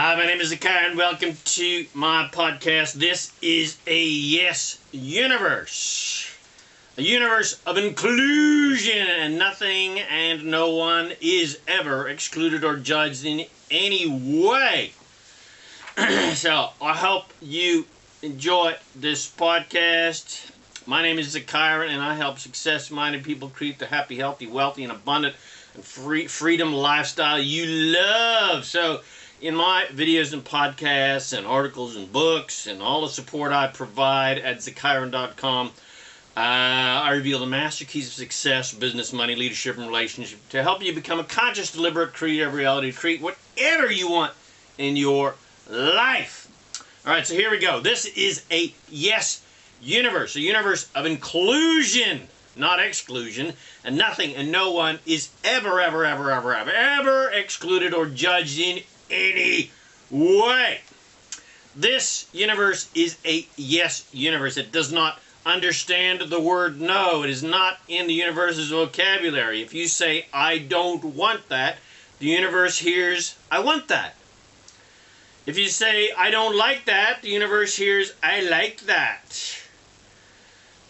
Hi, my name is ZaKaiRan. Welcome to my podcast. This is a yes universe. A universe of inclusion, and nothing and no one is ever excluded or judged in any way. So, I hope you enjoy this podcast. My name is ZaKaiRan, and I help success-minded people create the happy, healthy, wealthy, and abundant and freedom lifestyle you love. So, in my videos and podcasts and articles and books and all the support I provide at ZaKaiRan.com, I reveal the master keys of success, business, money, leadership, and relationship to help you become a conscious, deliberate creator of reality to create whatever you want in your life. All right, so here we go. This is a yes universe, a universe of inclusion, not exclusion, and nothing and no one is ever excluded or judged in any way. This universe is a yes universe. It does not understand the word no. It is not in the universe's vocabulary. If you say, I don't want that, the universe hears, I want that. If you say, I don't like that, the universe hears, I like that.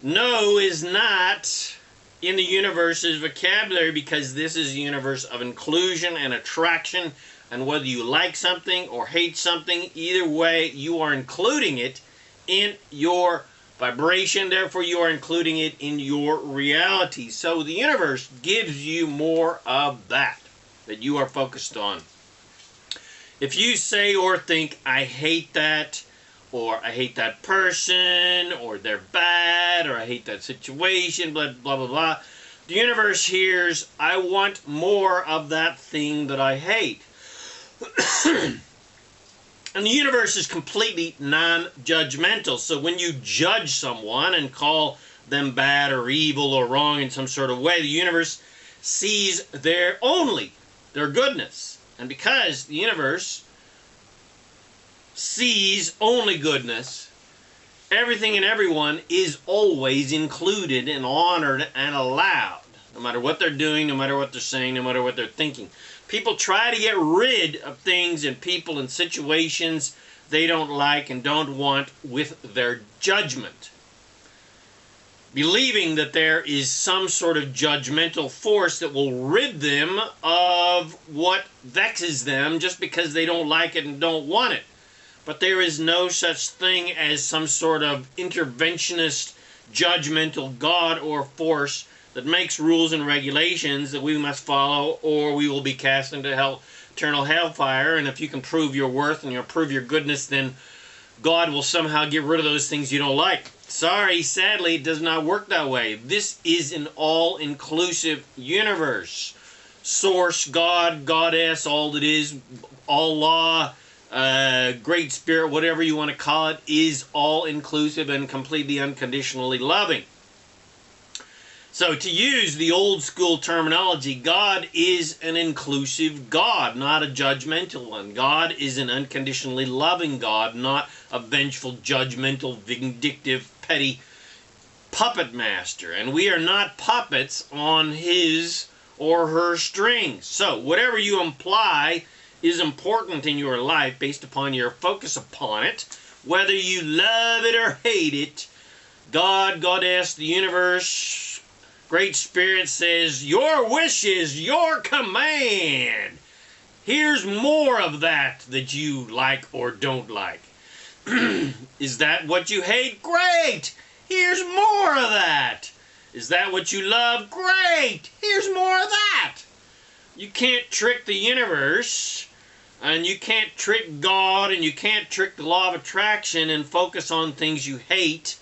No is not in the universe's vocabulary because this is a universe of inclusion and attraction. And whether you like something or hate something, either way, you are including it in your vibration. Therefore, you are including it in your reality. So the universe gives you more of that you are focused on. If you say or think, I hate that, or I hate that person, or they're bad, or I hate that situation, blah, blah, blah, blah, the universe hears, I want more of that thing that I hate. And the universe is completely non-judgmental. So when you judge someone and call them bad or evil or wrong in some sort of way, the universe sees only their goodness. And because the universe sees only goodness, everything and everyone is always included and honored and allowed. No matter what they're doing, no matter what they're saying, no matter what they're thinking. People try to get rid of things and people and situations they don't like and don't want with their judgment, believing that there is some sort of judgmental force that will rid them of what vexes them just because they don't like it and don't want it. But there is no such thing as some sort of interventionist, judgmental God or force that makes rules and regulations that we must follow, or we will be cast into hell, eternal hellfire. And if you can prove your worth and you prove your goodness, then God will somehow get rid of those things you don't like. Sorry, sadly, it does not work that way. This is an all-inclusive universe. Source, God, Goddess, all that is, Allah, Great Spirit, whatever you want to call it, is all-inclusive and completely unconditionally loving. So to use the old school terminology, God is an inclusive God, not a judgmental one. God is an unconditionally loving God, not a vengeful, judgmental, vindictive, petty puppet master. And we are not puppets on his or her strings. So whatever you imply is important in your life based upon your focus upon it, whether you love it or hate it. God, Goddess, the universe, Great Spirit says, your wish is your command. Here's more of that you like or don't like. Is that what you hate? Great! Here's more of that. Is that what you love? Great! Here's more of that. You can't trick the universe, and you can't trick God, and you can't trick the law of attraction and focus on things you hate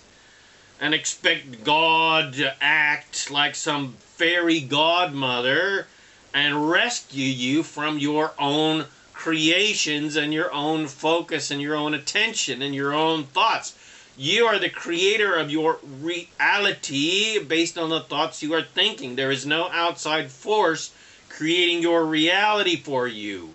and expect God to act like some fairy godmother and rescue you from your own creations and your own focus and your own attention and your own thoughts. You are the creator of your reality based on the thoughts you are thinking. There is no outside force creating your reality for you.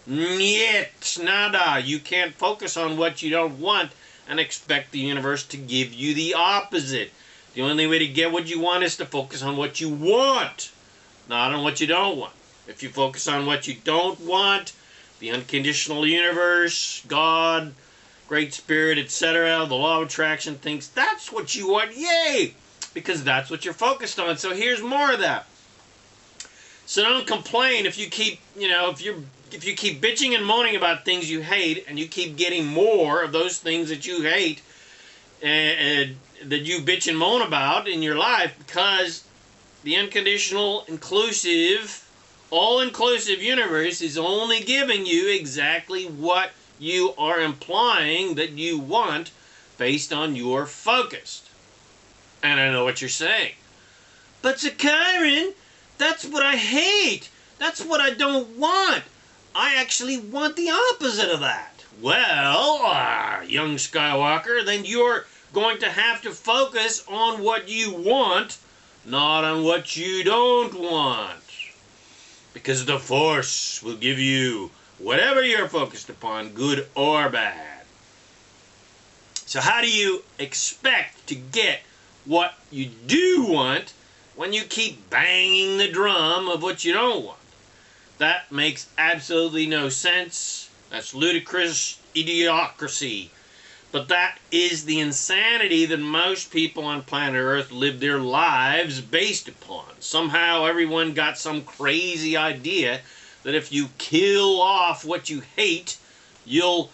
Niet, nada. You can't focus on what you don't want and expect the universe to give you the opposite. The only way to get what you want is to focus on what you want, not on what you don't want. If you focus on what you don't want, the the unconditional universe, God, Great Spirit, etc., the law of attraction, thinks that's what you want, yay! Because that's what you're focused on. So here's more of that. So don't complain if you keep, if you keep bitching and moaning about things you hate, and you keep getting more of those things that you hate, and that you bitch and moan about in your life, because the unconditional, inclusive, all-inclusive universe is only giving you exactly what you are implying that you want based on your focus. And I know what you're saying. But ZaKaiRan, that's what I hate. That's what I don't want. I actually want the opposite of that. Well, young Skywalker, then you're going to have to focus on what you want, not on what you don't want. Because the Force will give you whatever you're focused upon, good or bad. So how do you expect to get what you do want when you keep banging the drum of what you don't want? That makes absolutely no sense. That's ludicrous idiocracy. But that is the insanity that most people on planet Earth live their lives based upon. Somehow everyone got some crazy idea that if you kill off what you hate, you'll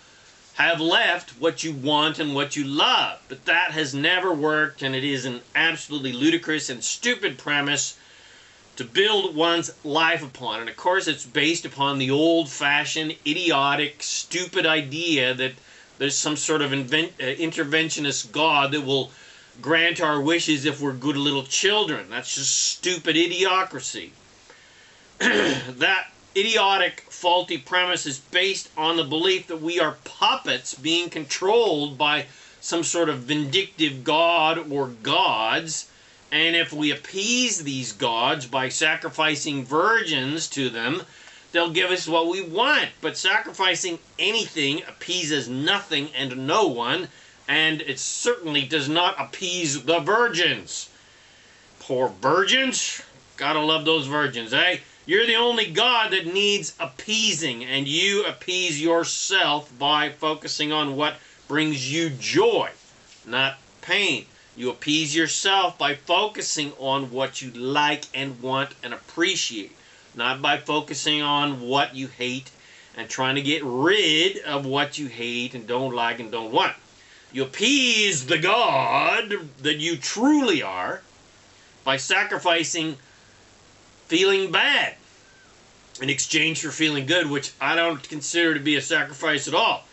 have left what you want and what you love. But that has never worked, and it is an absolutely ludicrous and stupid premise to build one's life upon. And of course it's based upon the old-fashioned, idiotic, stupid idea that there's some sort of interventionist God that will grant our wishes if we're good little children. That's just stupid idiocracy. That idiotic, faulty premise is based on the belief that we are puppets being controlled by some sort of vindictive God or gods, and if we appease these gods by sacrificing virgins to them, they'll give us what we want. But sacrificing anything appeases nothing and no one, and it certainly does not appease the virgins. Poor virgins. Gotta love those virgins, eh? You're the only God that needs appeasing, and you appease yourself by focusing on what brings you joy, not pain. You appease yourself by focusing on what you like and want and appreciate, not by focusing on what you hate and trying to get rid of what you hate and don't like and don't want. You appease the God that you truly are by sacrificing feeling bad in exchange for feeling good, which I don't consider to be a sacrifice at all.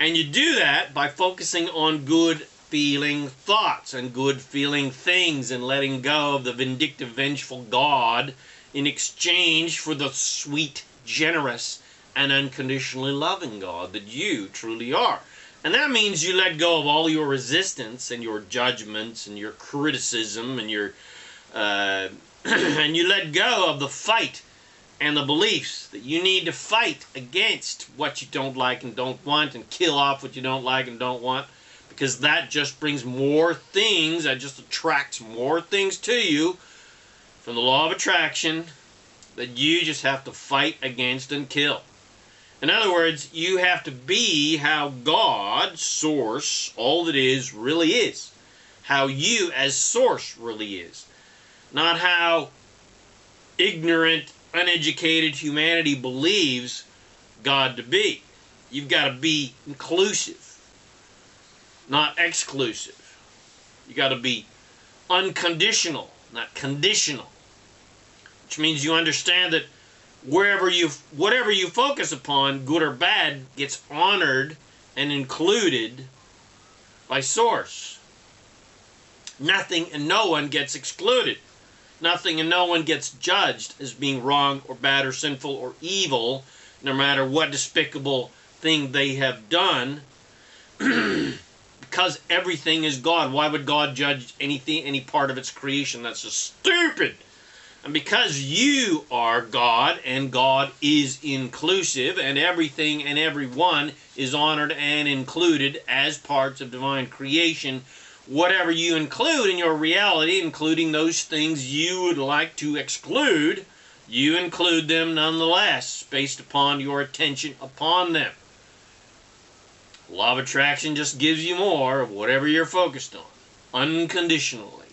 And you do that by focusing on good feeling thoughts and good feeling things and letting go of the vindictive, vengeful God in exchange for the sweet, generous, and unconditionally loving God that you truly are. And that means you let go of all your resistance and your judgments and your criticism and your and you let go of the fight and the beliefs that you need to fight against what you don't like and don't want, and kill off what you don't like and don't want, because that just brings more things, that just attracts more things to you from the law of attraction that you just have to fight against and kill. In other words, you have to be how God, Source, all that is, really is. How you as Source really is. Not how ignorant, uneducated humanity believes God to be. You've got to be inclusive, not exclusive. You've got to be unconditional, not conditional. Which means you understand that whatever you focus upon, good or bad, gets honored and included by Source. Nothing and no one gets excluded. Nothing and no one gets judged as being wrong or bad or sinful or evil, no matter what despicable thing they have done, because everything is God. Why would God judge anything, any part of its creation? That's just stupid. And because you are God, and God is inclusive, and everything and everyone is honored and included as parts of divine creation, whatever you include in your reality, including those things you would like to exclude, you include them nonetheless based upon your attention upon them. Law of attraction just gives you more of whatever you're focused on, unconditionally.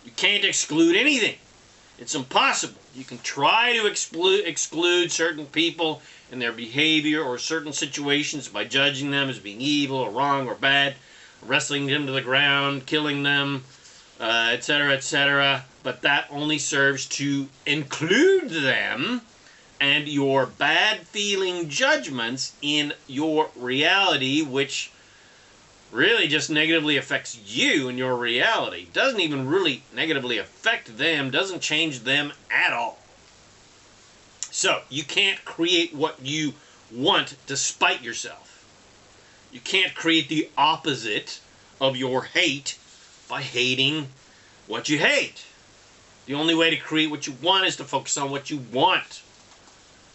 You can't exclude anything. It's impossible. You can try to exclude certain people and their behavior or certain situations by judging them as being evil or wrong or bad, wrestling them to the ground, killing them, etc., etc. But that only serves to include them and your bad feeling judgments in your reality, which really just negatively affects you and your reality. Doesn't even really negatively affect them, doesn't change them at all. So, you can't create what you want despite yourself. You can't create the opposite of your hate by hating what you hate. The only way to create what you want is to focus on what you want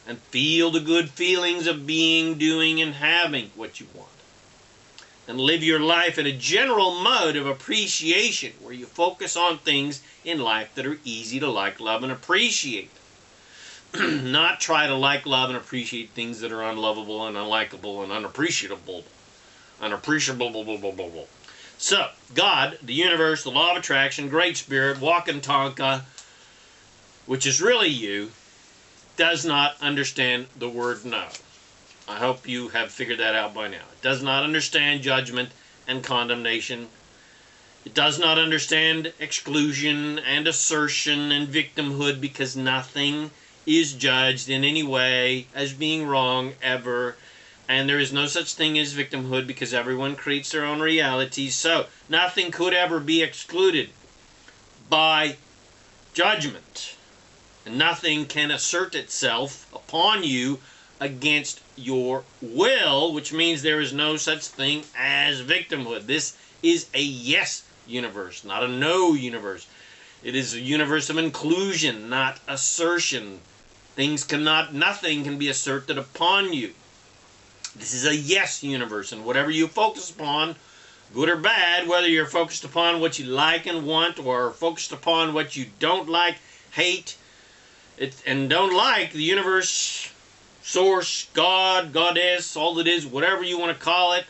and feel the good feelings of being, doing, and having what you want. And live your life in a general mode of appreciation where you focus on things in life that are easy to like, love, and appreciate. Not try to like, love, and appreciate things that are unlovable and unlikable and unappreciable. Unappreciable. So, God, the universe, the law of attraction, Great Spirit, walking Tonka, which is really you, does not understand the word no. I hope you have figured that out by now. It does not understand judgment and condemnation. It does not understand exclusion and assertion and victimhood, because nothing is judged in any way as being wrong ever. And there is no such thing as victimhood because everyone creates their own reality. So nothing could ever be excluded by judgment. And nothing can assert itself upon you against your will, which means there is no such thing as victimhood. This is a yes universe, not a no universe. It is a universe of inclusion, not assertion. Nothing can be asserted upon you. This is a yes universe, and whatever you focus upon, good or bad, whether you're focused upon what you like and want or focused upon what you don't like, hate, and don't like, the universe, source, God, goddess, all it is, whatever you want to call it,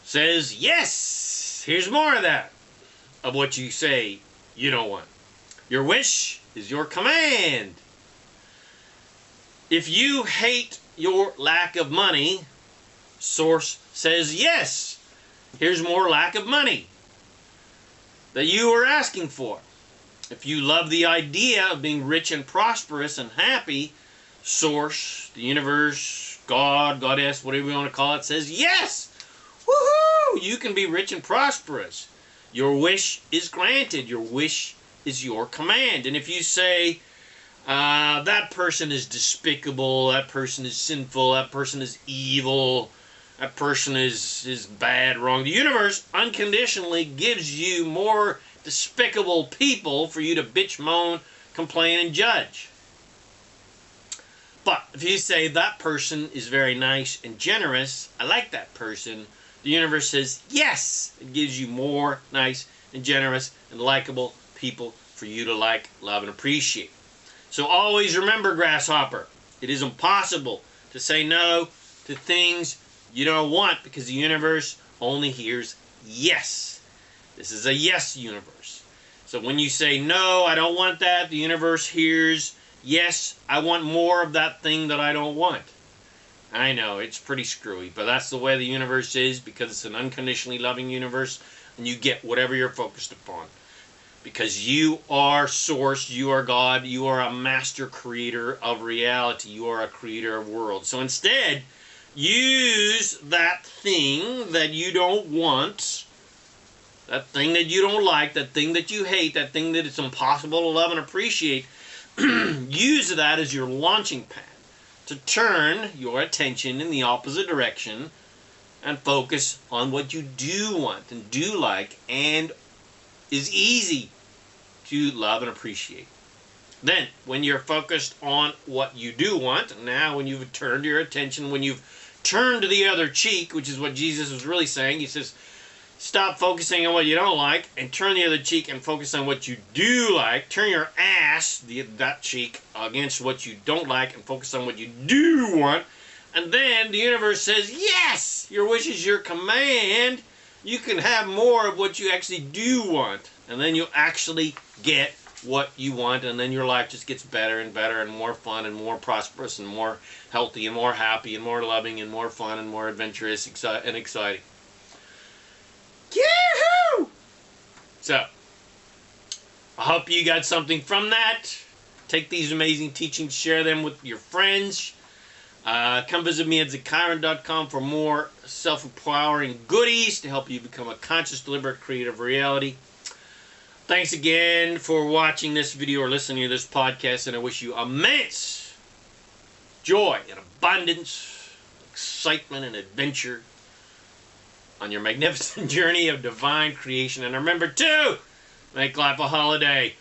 says, yes, here's more of that, of what you say you don't want. Your wish is your command. If you hate your lack of money, source says, yes, here's more lack of money that you are asking for. If you love the idea of being rich and prosperous and happy, source, the universe, God, goddess, whatever you want to call it, says, yes, woohoo, you can be rich and prosperous. Your wish is granted. Your wish is your command. And if you say, that person is despicable, that person is sinful, that person is evil, that person is bad, wrong, the universe unconditionally gives you more despicable people for you to bitch, moan, complain, and judge. But if you say that person is very nice and generous, I like that person, the universe says, yes, it gives you more nice and generous and likable people for you to like, love, and appreciate. So always remember, grasshopper, it is impossible to say no to things you don't want because the universe only hears yes. This is a yes universe. So when you say no, I don't want that, the universe hears yes, I want more of that thing that I don't want. I know, it's pretty screwy, but that's the way the universe is because it's an unconditionally loving universe and you get whatever you're focused upon. Because you are source, you are God, you are a master creator of reality, you are a creator of worlds. So instead, use that thing that you don't want, that thing that you don't like, that thing that you hate, that thing that it's impossible to love and appreciate, use that as your launching pad to turn your attention in the opposite direction and focus on what you do want and do like and is easy to love and appreciate. Then, when you're focused on what you do want, now when you've turned your attention, when you've turned the other cheek, which is what Jesus was really saying, he says, Stop focusing on what you don't like and turn the other cheek and focus on what you do like. Turn your ass, that cheek, against what you don't like and focus on what you do want. And then the universe says, yes, your wish is your command. You can have more of what you actually do want. And then you'll actually get what you want, and then your life just gets better and better and more fun and more prosperous and more healthy and more happy and more loving and more fun and more adventurous and exciting. Yahoo! So, I hope you got something from that. Take these amazing teachings, share them with your friends. Come visit me at ZaKaiRan.com for more self-empowering goodies to help you become a conscious, deliberate, creative reality. Thanks again for watching this video or listening to this podcast, and I wish you immense joy and abundance, excitement and adventure on your magnificent journey of divine creation. And remember to make life a holiday.